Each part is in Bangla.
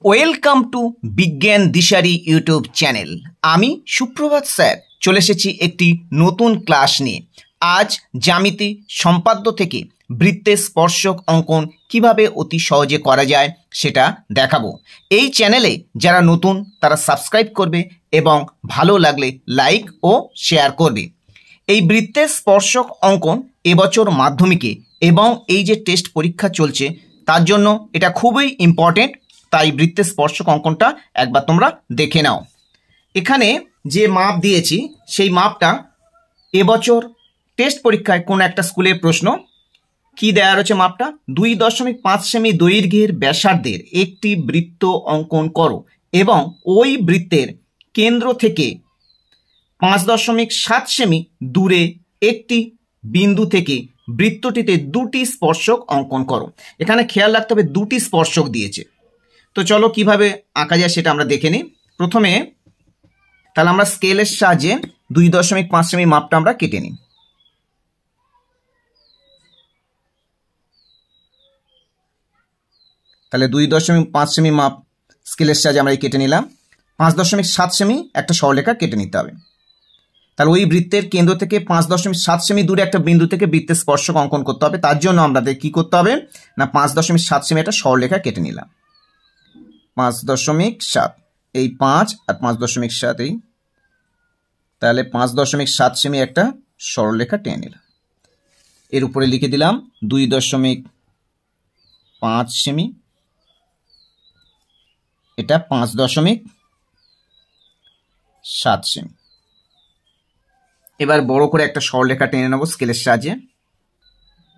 ওয়েলকাম টু বিজ্ঞান দিশারি ইউটিউব চ্যানেল। আমি সুপ্রভাত স্যার চলে এসেছি একটি নতুন ক্লাস নিয়ে। আজ জ্যামিতি সম্পাদ্য থেকে বৃত্তের স্পর্শক অঙ্কন কিভাবে অতি সহজে করা যায় সেটা দেখাবো। এই চ্যানেলে যারা নতুন তারা সাবস্ক্রাইব করবে এবং ভালো লাগলে লাইক ও শেয়ার করবে। এই বৃত্তের স্পর্শক অঙ্কন এবছর মাধ্যমিকে এবং এই যে টেস্ট পরীক্ষা চলছে তার জন্য এটা খুবই ইম্পর্টেন্ট। তাই বৃত্তের স্পর্শক অঙ্কনটা একবার তোমরা দেখে নাও। এখানে যে মাপ দিয়েছি সেই মাপটা এবছর টেস্ট পরীক্ষায় কোন একটা স্কুলের প্রশ্ন কি দেওয়া রয়েছে। মাপটা 2.5 সেমি দৈর্ঘ্যের ব্যাসার্ধের একটি বৃত্ত অঙ্কন করো এবং ওই বৃত্তের কেন্দ্র থেকে 5.7 সেমি দূরে একটি বিন্দু থেকে বৃত্তটিতে দুটি স্পর্শক অঙ্কন করো। এখানে খেয়াল রাখতে হবে দুটি স্পর্শক দিয়েছে। তো চলো কিভাবে আঁকা যায় সেটা আমরা দেখে নিই। প্রথমে তাহলে আমরা স্কেলের সাহায্যে 2.5 সেমি মাপটা আমরা কেটে নিই। তাহলে 2.5 সেমি মাপ স্কেলের সাহায্যে আমরা কেটে নিলাম। 5.7 সেমি একটা সরলরেখা কেটে নিতে হবে। তাহলে ওই বৃত্তের কেন্দ্র থেকে 5.7 সেমি দূরে একটা বিন্দু থেকে বৃত্তের স্পর্শক অঙ্কন করতে হবে। তার জন্য আমাদের কি করতে হবে না 5.7 সেমি একটা সরলরেখা কেটে নিলাম। 5.7 এই 5 আর 5.7 এই, তাহলে 5.7 সেমি একটা সরলরেখা টেনে নিলাম। এর উপরে লিখে দিলাম 2.5 সেমি, এটা 5.7 সেমি। এবার বড় করে একটা সরলরেখা টেনে নেব স্কেলের সাহায্যে।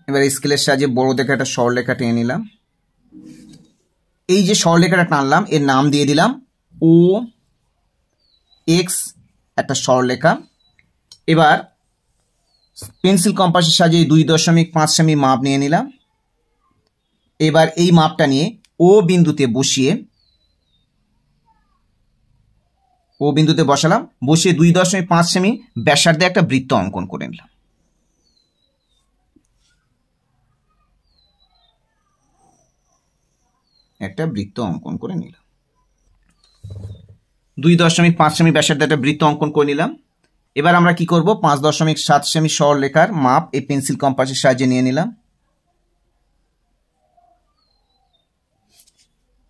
এবার এই স্কেলের সাহায্যে বড় দেখে একটা সরলরেখা টেনে নিলাম। এই যে সরলরেখাটা টানলাম এর নাম দিয়ে দিলাম ও এক্স, একটা সরলরেখা। এবার পেন্সিল কম্পাসের সাহায্যে 2.5 সেমি মাপ নিয়ে নিলাম। এবার এই মাপটা নিয়ে ও বিন্দুতে বসালাম। বসিয়ে 2.5 সেমি ব্যাসার্ধে একটা বৃত্ত অঙ্কন করে নিলাম। একটা বৃত্ত অঙ্কন করে নিলাম। 2.5 সেমি ব্যাসার্ধে একটা বৃত্ত অঙ্কন করে নিলাম। এবার আমরা কি করব 5.7 সেমি সরলরেখার মাপ এই পেন্সিল কম্পাসের সাহায্যে নিয়ে নিলাম।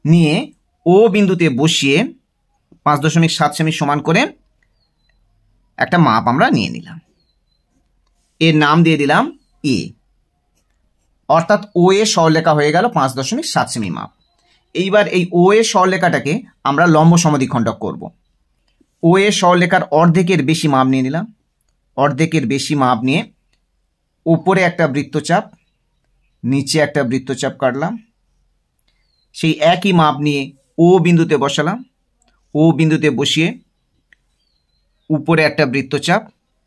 নিয়ে ও বিন্দুতে বসিয়ে 5.7 সেমি সমান করে একটা মাপ আমরা নিয়ে নিলাম। এর নাম দিয়ে দিলাম এ, অর্থাৎ ও এ সরলরেখা হয়ে গেল 5.7 সেমি মাপ। এইবার এই ও এ সরলরেখাটাকে আমরা লম্ব সমদ্বিখণ্ডক করব। ও এ সরলরেখার অর্ধেকের বেশি মাপ নিয়ে নিলাম। অর্ধেকের বেশি মাপ নিয়ে উপরে একটা বৃত্তচাপ, নিচে একটা বৃত্তচাপ কাটলাম। সেই একই মাপ নিয়ে ও বিন্দুতে বসালাম। ও বিন্দুতে বসিয়ে উপরে একটা বৃত্তচাপ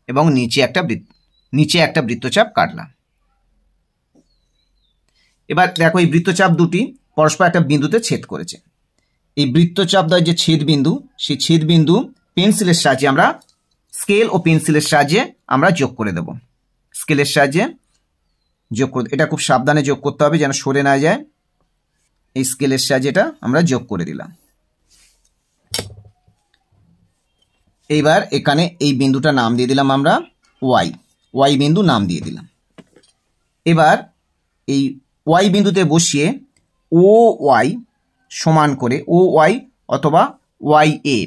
এবং নিচে একটা বৃত্তচাপ কাটলাম। এবার দেখো এই বৃত্তচাপ দুটি পরস্পর একটা বিন্দুতে ছেদ করেছে। এই বৃত্তচাপ দ্বয় যে ছেদ বিন্দু, সেই ছেদ বিন্দু পেন্সিলের সাহায্যে আমরা স্কেল ও পেন্সিলের সাহায্যে আমরা যোগ করে দেব। স্কেলের সাহায্যে যোগ করে, এটা খুব সাবধানে যোগ করতে হবে যেন সরে না যায়। এই স্কেলের সাহায্যে এটা আমরা যোগ করে দিলাম। এইবার এখানে এই বিন্দুটা নাম দিয়ে দিলাম আমরা ওয়াই বিন্দু নাম দিয়ে দিলাম। এবার এই ওয়াই বিন্দুতে বসিয়ে ও ওয়াই সমান করে ও ওয়াই অথবা ওয়াই এ,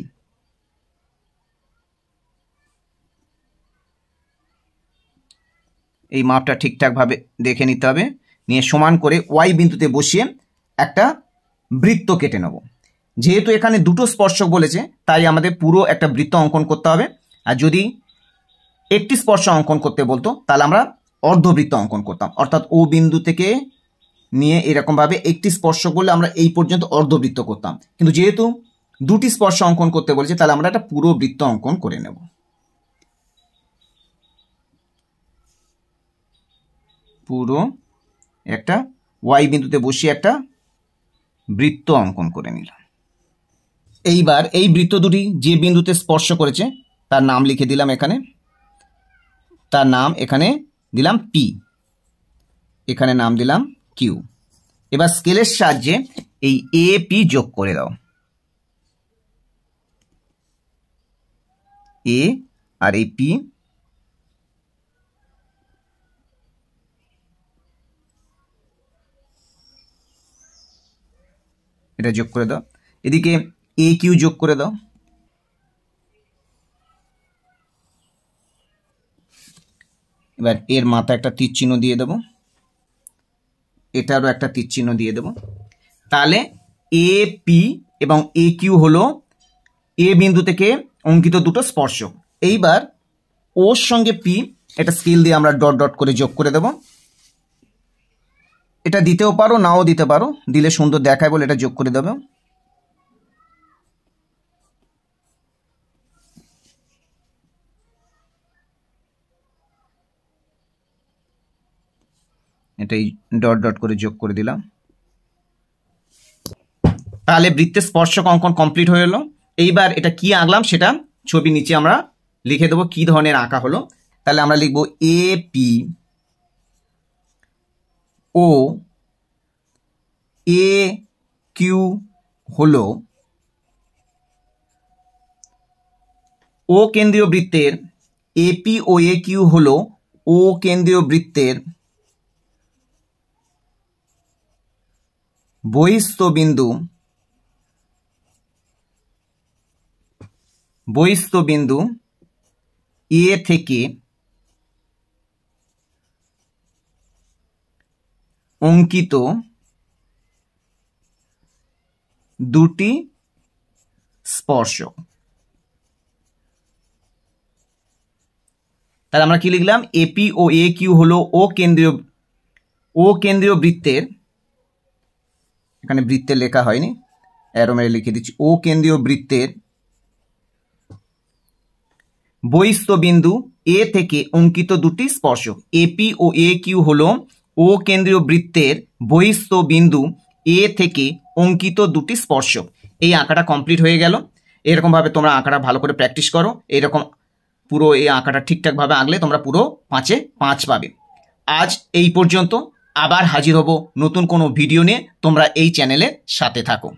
এই মাপটা ঠিকঠাকভাবে দেখে নিতে হবে। নিয়ে সমান করে ওয়াই বিন্দুতে বসিয়ে একটা বৃত্ত কেটে নেব। যেহেতু এখানে দুটো স্পর্শক বলেছে তাই আমাদের পুরো একটা বৃত্ত অঙ্কন করতে হবে। আর যদি একটি স্পর্শ অঙ্কন করতে বলতো তাহলে আমরা অর্ধবৃত্ত অঙ্কন করতাম, অর্থাৎ ও বিন্দু থেকে নিয়ে এরকমভাবে একটি স্পর্শ করলে আমরা এই পর্যন্ত অর্ধবৃত্ত করতাম। কিন্তু যেহেতু দুটি স্পর্শ অঙ্কন করতে বলেছে তাহলে আমরা একটা পুরো বৃত্ত অঙ্কন করে নেব। পুরো একটা ওয়াই বিন্দুতে বসিয়ে একটা বৃত্ত অঙ্কন করে নিলাম। এইবার এই বৃত্ত দুটি যে বিন্দুতে স্পর্শ করেছে তার নাম লিখে দিলাম এখানে। তার নাম এখানে দিলাম পি, এখানে নাম দিলাম কিউ। এবার স্কেলের সাহায্যে এই এ পি যোগ করে দাও, এ আর এই পি, এটা যোগ করে দাও। এদিকে এ কিউ যোগ করে দাও, এবার এর মাথা একটা তীর চিহ্ন দিয়ে দেব, এটারও একটা তীর চিহ্ন দিয়ে দেব। তাহলে এ পি এবং এ কিউ হলো এ বিন্দু থেকে অঙ্কিত দুটো স্পর্শক। এইবার ওর সঙ্গে পি এটা স্কেল দিয়ে আমরা ডট ডট করে যোগ করে দেব। এটা দিতেও পারো, নাও দিতে পারো, দিলে সুন্দর দেখায় বলে এটা যোগ করে দেবে। এটাই ডট ডট করে যোগ করে দিলাম। তাহলে বৃত্তের স্পর্শক অঙ্কন কমপ্লিট হয়ে গেল। এইবার এটা কি আঁকলাম সেটা ছবি নিচে আমরা লিখে দেবো কি ধরনের আঁকা হলো। তাহলে আমরা লিখবো A P O A Q হলো ও কেন্দ্রীয় বৃত্তের, এপি ও এ কিউ হলো ও কেন্দ্রীয় বৃত্তের বহিস্থ বিন্দু এ থেকে অঙ্কিত দুটি স্পর্শক। তাহলে আমরা কি লিখলাম, এপি ও এ কিউ হলো ও কেন্দ্রীয় বৃত্তের, এখানে বৃত্তের লেখা হয়নি, অ্যারো মেরে লিখে দিচ্ছি, ও কেন্দ্রীয় বৃত্তের বহিস্থ বিন্দু এ থেকে অঙ্কিত দুটি স্পর্শক। এপি ও এ কিউ হলো ও কেন্দ্রীয় বৃত্তের বহিস্থ বিন্দু এ থেকে অঙ্কিত দুটি স্পর্শক। এই আঁকাটা কমপ্লিট হয়ে গেল। এরকমভাবে তোমরা আঁকাটা ভালো করে প্র্যাকটিস করো। এরকম পুরো এই আঁকাটা ঠিকঠাকভাবে আঁকলে তোমরা পুরো 5-এ 5 পাবে। আজ এই পর্যন্ত, আবার হাজির হব নতুন কোনো ভিডিও নিয়ে। তোমরা এই চ্যানেলের সাথে থাকো।